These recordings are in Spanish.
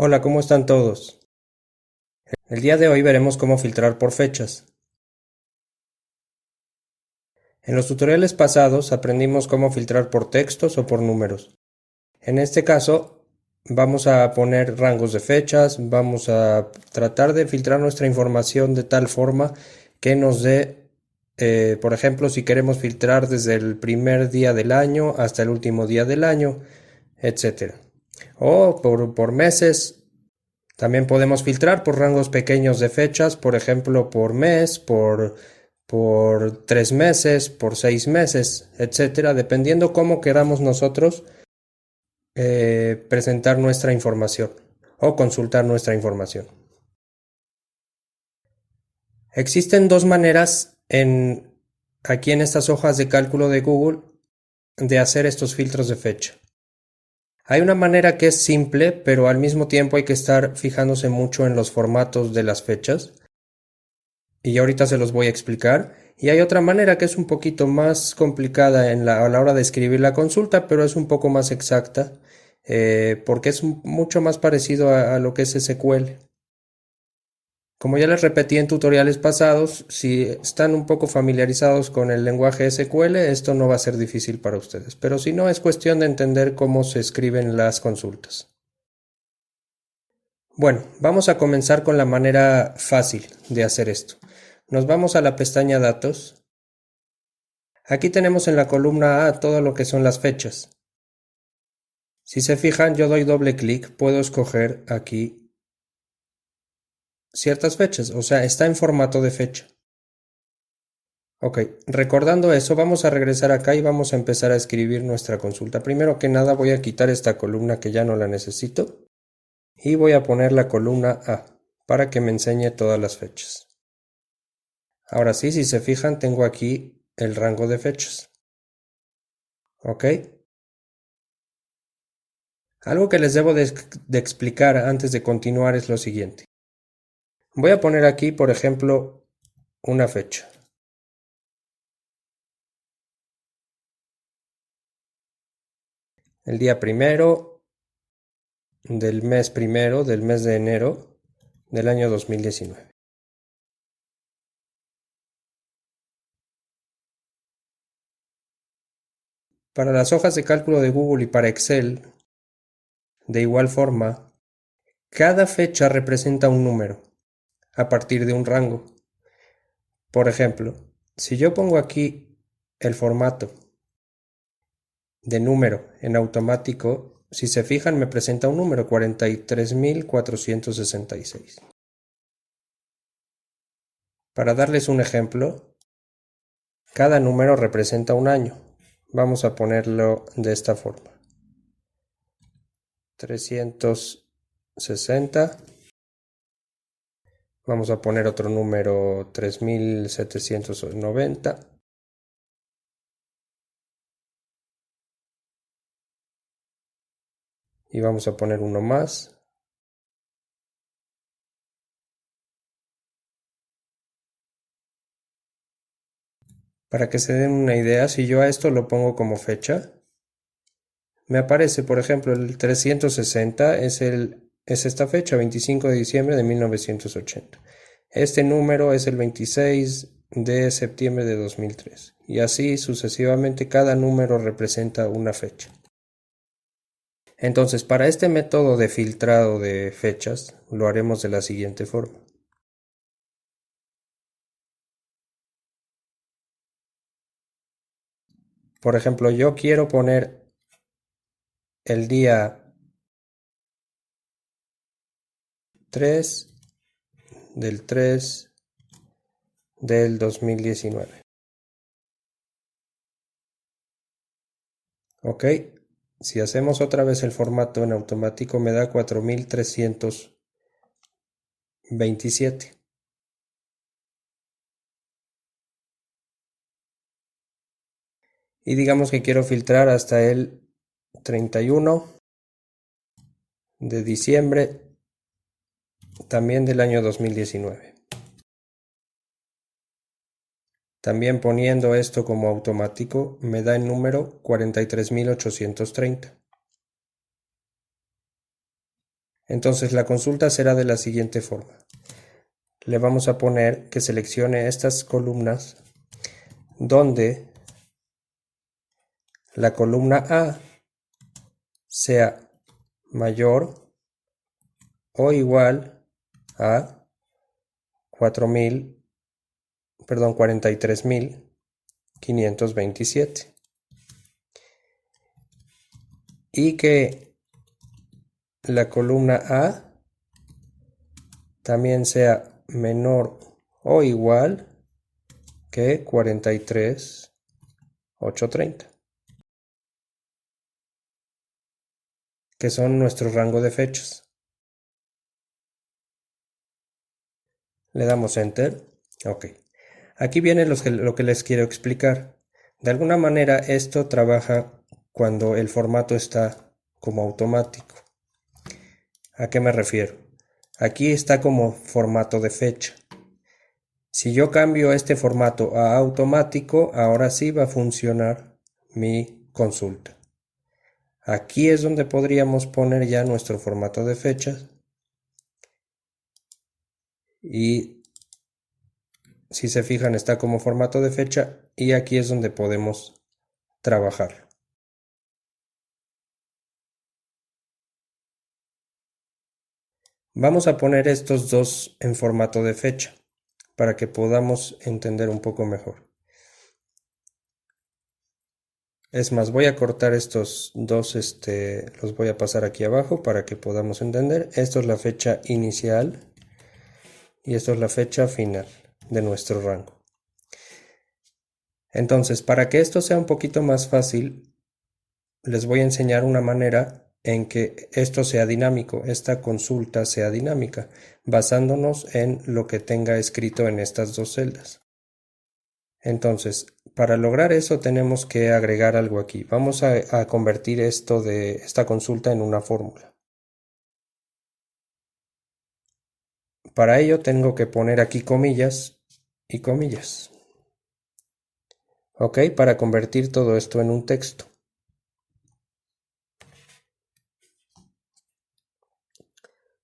Hola, ¿cómo están todos? El día de hoy veremos cómo filtrar por fechas. En los tutoriales pasados aprendimos cómo filtrar por textos o por números. En este caso vamos a poner rangos de fechas, vamos a tratar de filtrar nuestra información de tal forma que nos dé, por ejemplo, si queremos filtrar desde el primer día del año hasta el último día del año, etcétera. O por meses. También podemos filtrar por rangos pequeños de fechas, por ejemplo, por mes, por 3 meses, por 6 meses, etcétera, dependiendo cómo queramos nosotros presentar nuestra información o consultar nuestra información. Existen dos maneras aquí en estas hojas de cálculo de Google de hacer estos filtros de fecha. Hay una manera que es simple, pero al mismo tiempo hay que estar fijándose mucho en los formatos de las fechas. Y ahorita se los voy a explicar. Y hay otra manera que es un poquito más complicada a la hora de escribir la consulta, pero es un poco más exacta, porque es mucho más parecido a lo que es SQL. Como ya les repetí en tutoriales pasados, si están un poco familiarizados con el lenguaje SQL, esto no va a ser difícil para ustedes, pero si no, es cuestión de entender cómo se escriben las consultas. Bueno, vamos a comenzar con la manera fácil de hacer esto. Nos vamos a la pestaña Datos. Aquí tenemos en la columna A todo lo que son las fechas. Si se fijan, yo doy doble clic, puedo escoger aquí ciertas fechas, o sea, está en formato de fecha. Ok, recordando eso, vamos a regresar acá y vamos a empezar a escribir nuestra consulta. Primero que nada voy a quitar esta columna que ya no la necesito y voy a poner la columna A para que me enseñe todas las fechas. Ahora sí, si se fijan, tengo aquí el rango de fechas. Ok. Algo que les debo de explicar antes de continuar es lo siguiente. Voy a poner aquí, por ejemplo, una fecha. El día primero del mes de enero del año 2019. Para las hojas de cálculo de Google y para Excel, de igual forma, cada fecha representa un número a partir de un rango. Por ejemplo, si yo pongo aquí el formato de número en automático, si se fijan me presenta un número 43.466. Para darles un ejemplo, cada número representa un año. Vamos a ponerlo de esta forma. 360. Vamos a poner otro número 3790. Y vamos a poner uno más. Para que se den una idea, si yo a esto lo pongo como fecha, me aparece, por ejemplo, el 360 es esta fecha, 25 de diciembre de 1980. Este número es el 26 de septiembre de 2003. Y así sucesivamente cada número representa una fecha. Entonces, para este método de filtrado de fechas, lo haremos de la siguiente forma. Por ejemplo, yo quiero poner el día 3 del 3 del 2019. Ok, si hacemos otra vez el formato en automático me da 4327. Y digamos que quiero filtrar hasta el 31 de diciembre también del año 2019. También poniendo esto como automático me da el número 43.830. Entonces la consulta será de la siguiente forma. Le vamos a poner que seleccione estas columnas donde la columna A sea mayor o igual a 43.527 y que la columna A también sea menor o igual que 43.830, que son nuestro rango de fechas. Le damos Enter. Ok. Aquí viene lo que les quiero explicar. De alguna manera esto trabaja cuando el formato está como automático. ¿A qué me refiero? Aquí está como formato de fecha. Si yo cambio este formato a automático, ahora sí va a funcionar mi consulta. Aquí es donde podríamos poner ya nuestro formato de fechas. Y si se fijan, está como formato de fecha y aquí es donde podemos trabajar. Vamos a poner estos dos en formato de fecha para que podamos entender un poco mejor. Es más, voy a cortar estos dos, los voy a pasar aquí abajo para que podamos entender. Esto es la fecha inicial y esto es la fecha final de nuestro rango. Entonces, para que esto sea un poquito más fácil, les voy a enseñar una manera en que esto sea dinámico, esta consulta sea dinámica, basándonos en lo que tenga escrito en estas dos celdas. Entonces, para lograr eso tenemos que agregar algo aquí. Vamos a convertir esta consulta en una fórmula. Para ello tengo que poner aquí comillas y comillas. Ok, para convertir todo esto en un texto.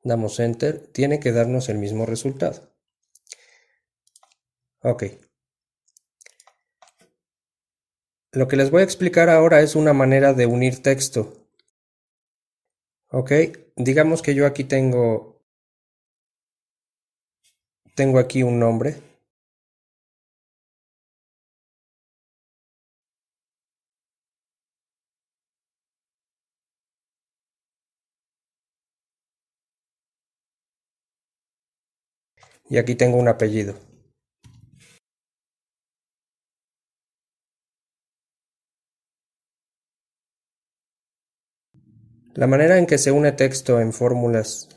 Damos Enter, tiene que darnos el mismo resultado. Ok. Lo que les voy a explicar ahora es una manera de unir texto. Ok, digamos que yo aquí tengo aquí un nombre. Y aquí tengo un apellido. La manera en que se une texto en fórmulas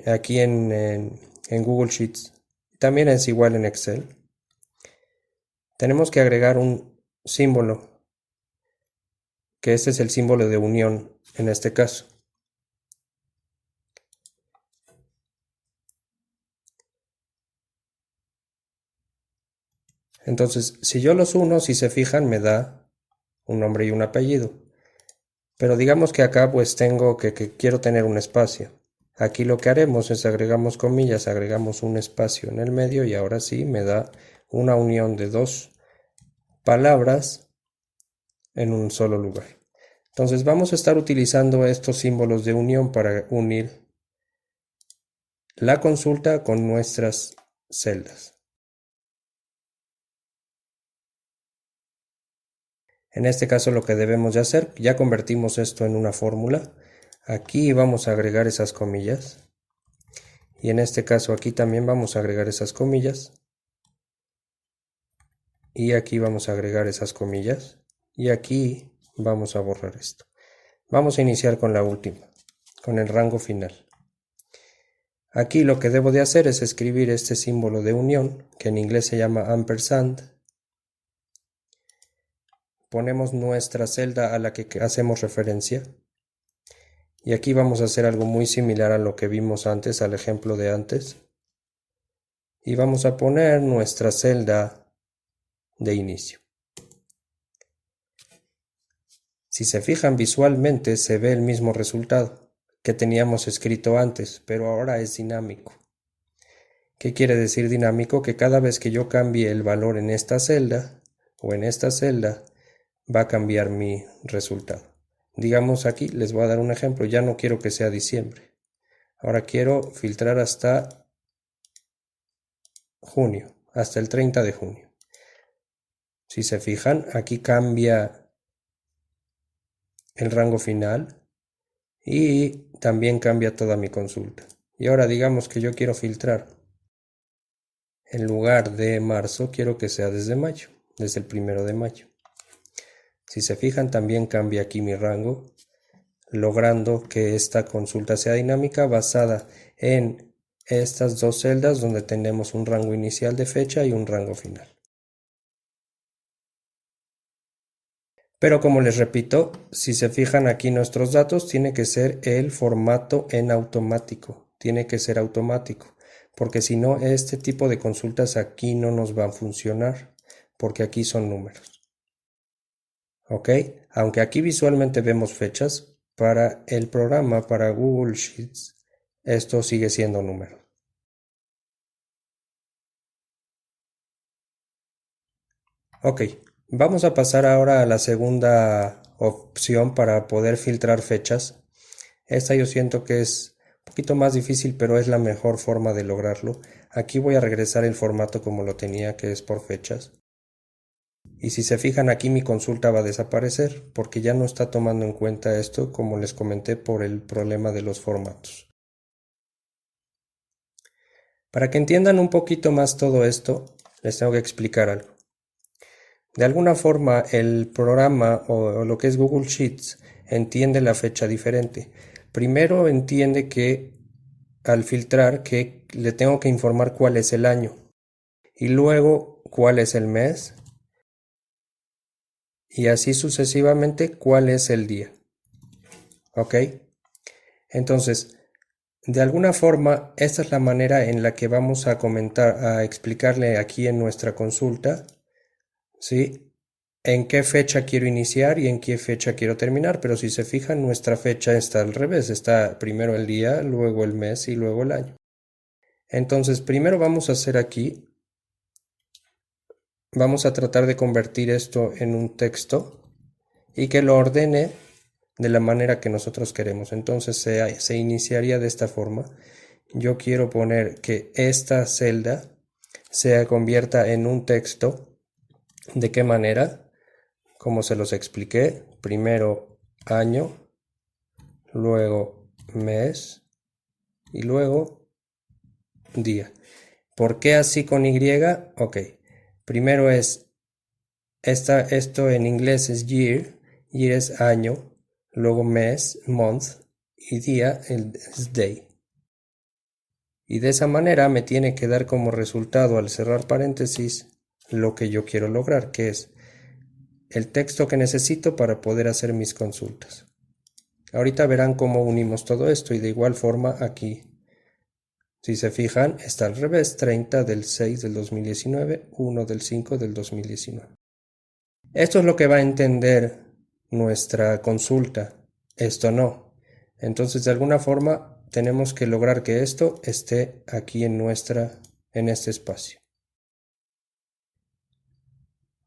aquí en Google Sheets también es igual en Excel. Tenemos que agregar un símbolo, que este es el símbolo de unión en este caso. Entonces, si yo los uno, si se fijan, me da un nombre y un apellido. Pero digamos que acá pues tengo que quiero tener un espacio. Aquí lo que haremos es agregamos comillas, agregamos un espacio en el medio y ahora sí me da una unión de dos palabras en un solo lugar. Entonces vamos a estar utilizando estos símbolos de unión para unir la consulta con nuestras celdas. En este caso lo que debemos de hacer, ya convertimos esto en una fórmula. Aquí vamos a agregar esas comillas. Y en este caso aquí también vamos a agregar esas comillas. Y aquí vamos a agregar esas comillas. Y aquí vamos a borrar esto. Vamos a iniciar con la última, con el rango final. Aquí lo que debo de hacer es escribir este símbolo de unión, que en inglés se llama ampersand. Ponemos nuestra celda a la que hacemos referencia. Y aquí vamos a hacer algo muy similar a lo que vimos antes, al ejemplo de antes. Y vamos a poner nuestra celda de inicio. Si se fijan visualmente se ve el mismo resultado. que teníamos escrito antes, pero ahora es dinámico. ¿Qué quiere decir dinámico? Que cada vez que yo cambie el valor en esta celda o en esta celda, va a cambiar mi resultado. Digamos aquí, les voy a dar un ejemplo, ya no quiero que sea diciembre. Ahora quiero filtrar hasta junio, hasta el 30 de junio. Si se fijan, aquí cambia el rango final y también cambia toda mi consulta. Y ahora digamos que yo quiero filtrar. En lugar de marzo, quiero que sea desde mayo, desde el 1 de mayo. Si se fijan, también cambia aquí mi rango, logrando que esta consulta sea dinámica basada en estas dos celdas donde tenemos un rango inicial de fecha y un rango final. Pero como les repito, si se fijan aquí nuestros datos, tiene que ser el formato en automático, tiene que ser automático, porque si no, este tipo de consultas aquí no nos van a funcionar, porque aquí son números. ¿Ok? Aunque aquí visualmente vemos fechas, para el programa, para Google Sheets, esto sigue siendo número. Ok, vamos a pasar ahora a la segunda opción para poder filtrar fechas. Esta yo siento que es un poquito más difícil, pero es la mejor forma de lograrlo. Aquí voy a regresar el formato como lo tenía, que es por fechas. Y si se fijan aquí mi consulta va a desaparecer porque ya no está tomando en cuenta esto, como les comenté, por el problema de los formatos. Para que entiendan un poquito más todo esto, les tengo que explicar algo. De alguna forma el programa o lo que es Google Sheets entiende la fecha diferente. Primero entiende que al filtrar que le tengo que informar cuál es el año y luego cuál es el mes y así sucesivamente cuál es el día. ¿Ok? Entonces, de alguna forma, esta es la manera en la que vamos a comentar, a explicarle aquí en nuestra consulta, ¿sí? En qué fecha quiero iniciar y en qué fecha quiero terminar, pero si se fijan, nuestra fecha está al revés, está primero el día, luego el mes y luego el año. Entonces, primero vamos a hacer aquí, vamos a tratar de convertir esto en un texto y que lo ordene de la manera que nosotros queremos. Entonces se iniciaría de esta forma. Yo quiero poner que esta celda se convierta en un texto. ¿De qué manera? Como se los expliqué, primero año, luego mes y luego día. ¿Por qué así con Y? Ok, primero es, esto en inglés es year es año, luego mes, month y día es day. Y de esa manera me tiene que dar como resultado al cerrar paréntesis lo que yo quiero lograr, que es el texto que necesito para poder hacer mis consultas. Ahorita verán cómo unimos todo esto y de igual forma aquí. Si se fijan, está al revés, 30 del 6 del 2019, 1 del 5 del 2019. Esto es lo que va a entender nuestra consulta, esto no. Entonces, de alguna forma, tenemos que lograr que esto esté aquí en este espacio.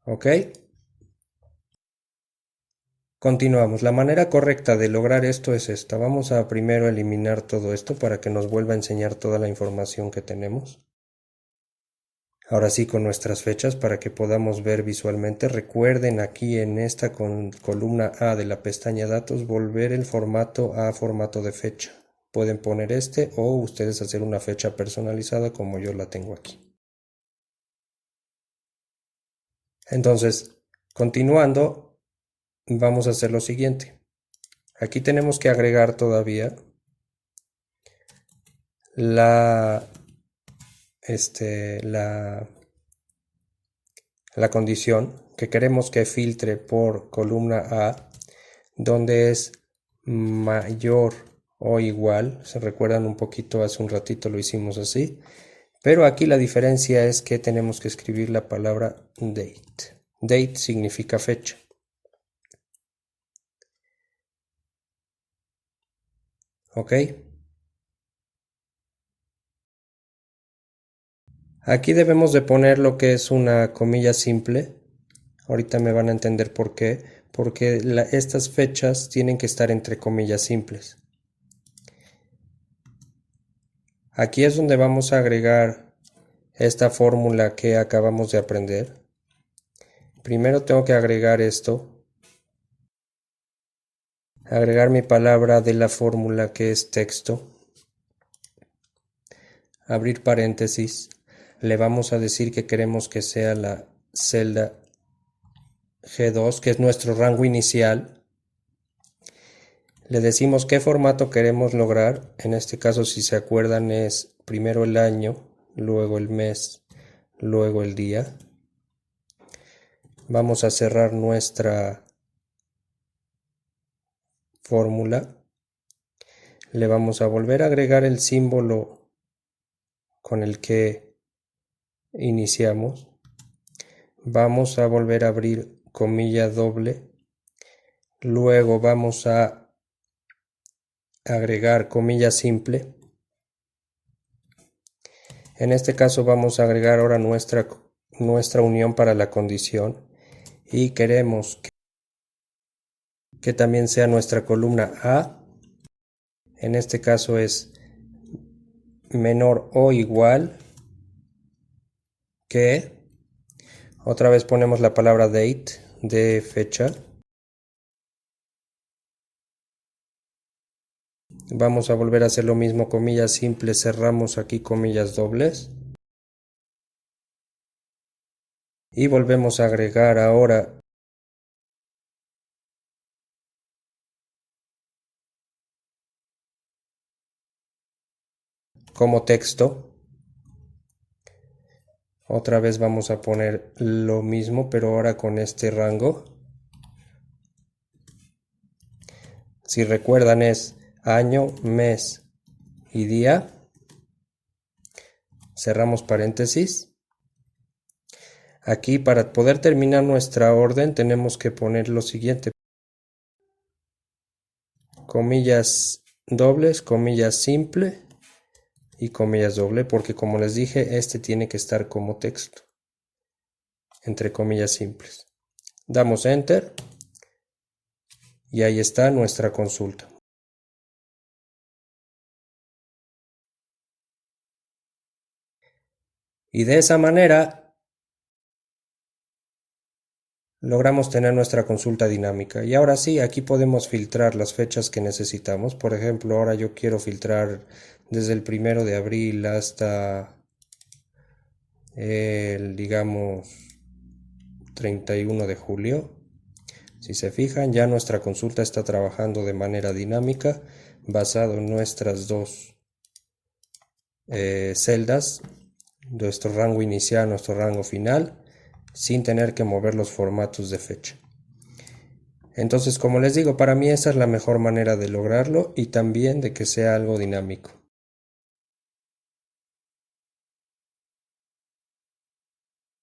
¿Ok? Continuamos. La manera correcta de lograr esto es esta. Vamos a primero eliminar todo esto para que nos vuelva a enseñar toda la información que tenemos. Ahora sí, con nuestras fechas para que podamos ver visualmente. Recuerden aquí en esta columna A de la pestaña datos volver el formato a formato de fecha. Pueden poner este o ustedes hacer una fecha personalizada como yo la tengo aquí. Entonces, continuando, vamos a hacer lo siguiente. Aquí tenemos que agregar todavía la condición que queremos que filtre por columna A, donde es mayor o igual. Se recuerdan un poquito, hace un ratito lo hicimos así, pero aquí la diferencia es que tenemos que escribir la palabra date. Date significa fecha. ¿Ok? Aquí debemos de poner lo que es una comilla simple. Ahorita me van a entender por qué. Porque estas fechas tienen que estar entre comillas simples. Aquí es donde vamos a agregar esta fórmula que acabamos de aprender. Primero tengo que agregar esto. Agregar mi palabra de la fórmula que es texto. Abrir paréntesis. Le vamos a decir que queremos que sea la celda G2, que es nuestro rango inicial. Le decimos qué formato queremos lograr. En este caso, si se acuerdan, es primero el año, luego el mes, luego el día. Vamos a cerrar nuestra fórmula. Le vamos a volver a agregar el símbolo con el que iniciamos. Vamos a volver a abrir comilla doble. Luego vamos a agregar comilla simple. En este caso vamos a agregar ahora nuestra unión para la condición y queremos que también sea nuestra columna A. En este caso es menor o igual que, otra vez ponemos la palabra date de fecha. Vamos a volver a hacer lo mismo, comillas simples, cerramos aquí comillas dobles. Y volvemos a agregar ahora como texto. Otra vez vamos a poner lo mismo, pero ahora con este rango. Si recuerdan es año, mes y día. Cerramos paréntesis. Aquí para poder terminar nuestra orden tenemos que poner lo siguiente. Comillas dobles, comillas simple y comillas doble, porque como les dije, este tiene que estar como texto, entre comillas simples. Damos Enter y ahí está nuestra consulta. Y de esa manera logramos tener nuestra consulta dinámica. Y ahora sí, aquí podemos filtrar las fechas que necesitamos. Por ejemplo, ahora yo quiero filtrar desde el 1 de abril hasta el, digamos, 31 de julio. Si se fijan, ya nuestra consulta está trabajando de manera dinámica, basado en nuestras dos celdas, nuestro rango inicial, nuestro rango final, sin tener que mover los formatos de fecha. Entonces, como les digo, para mí esa es la mejor manera de lograrlo y también de que sea algo dinámico.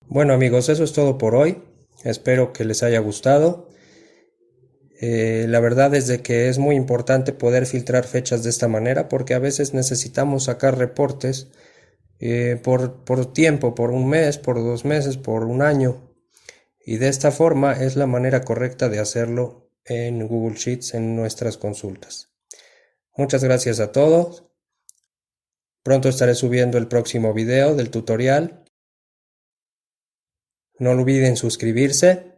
Bueno amigos, eso es todo por hoy. Espero que les haya gustado. La verdad es de que es muy importante poder filtrar fechas de esta manera porque a veces necesitamos sacar reportes por tiempo, por un mes, por 2 meses, por un año. Y de esta forma es la manera correcta de hacerlo en Google Sheets en nuestras consultas. Muchas gracias a todos. Pronto estaré subiendo el próximo video del tutorial. No olviden suscribirse.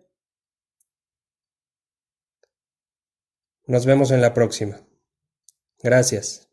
Nos vemos en la próxima. Gracias.